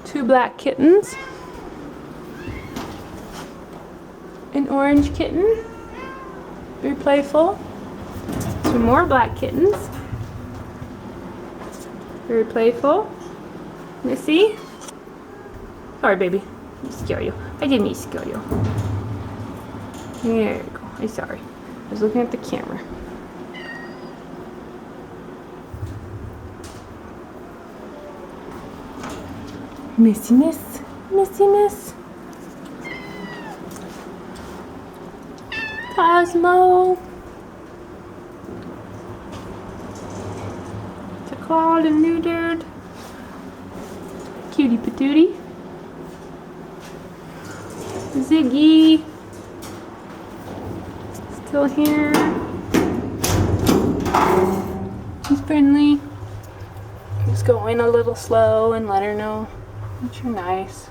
2 black kittens, an orange kitten, very playful, 2 more black kittens, very playful, Missy. Sorry, baby, I scare you. I didn't mean to scare you. There you go. I'm sorry. I was looking at the camera. Missy Miss, Missy Miss. Cosmo. The clawed and neutered. Cutie patootie. Ziggy. Still here. She's friendly. Just going a little slow and let her know that you're nice.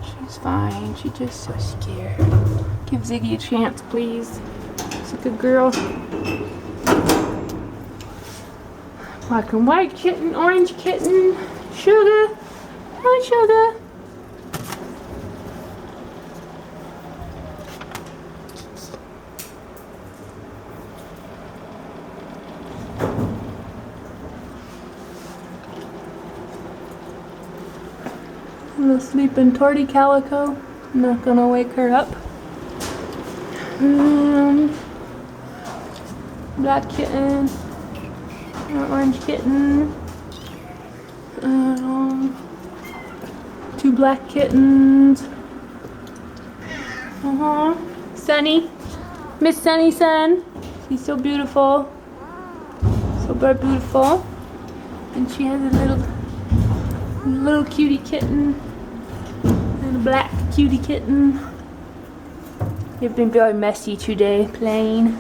She's fine. She's just so scared. Give Ziggy a chance, please. She's a good girl. Black and white kitten, orange kitten, Sugar. Hi, Sugar. Little sleeping torty calico. I'm not gonna wake her up. Black kitten, orange kitten, 2 black kittens. Sunny, Miss Sunny Sun. She's so beautiful, so very beautiful, and she has a little cutie kitten. And a black cutie kitten. You've been very messy today playing.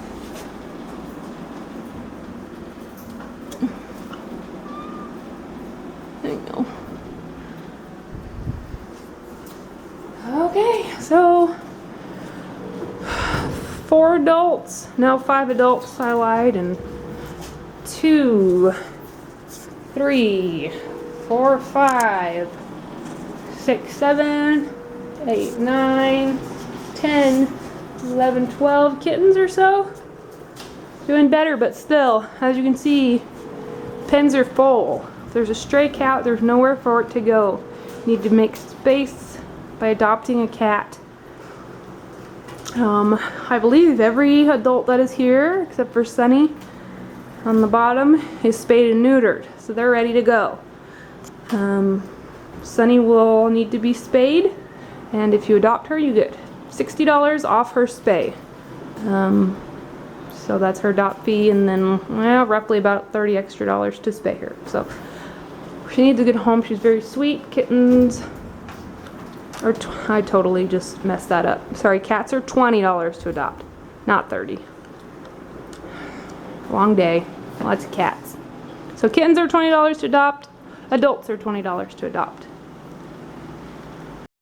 There you go. Okay, so 4 adults. No, 5 adults, I lied, and 2, 3, 4, 5, 6, 7, 8, 9, 10, 11, 12 kittens or so. Doing better, but still, as you can see, pens are full. If there's a stray cat, there's nowhere for it to go. You need to make space by adopting a cat. I believe every adult that is here, except for Sunny, on the bottom, is spayed and neutered, so they're ready to go. Sunny will need to be spayed, and if you adopt her, you get $60 off her spay. So that's her adopt fee, and then roughly about $30 extra to spay her. So she needs a good home. She's very sweet. Kittens are I totally just messed that up. Sorry, cats are $20 to adopt, not $30. Long day, lots of cats. So kittens are $20 to adopt. Adults are $20 to adopt.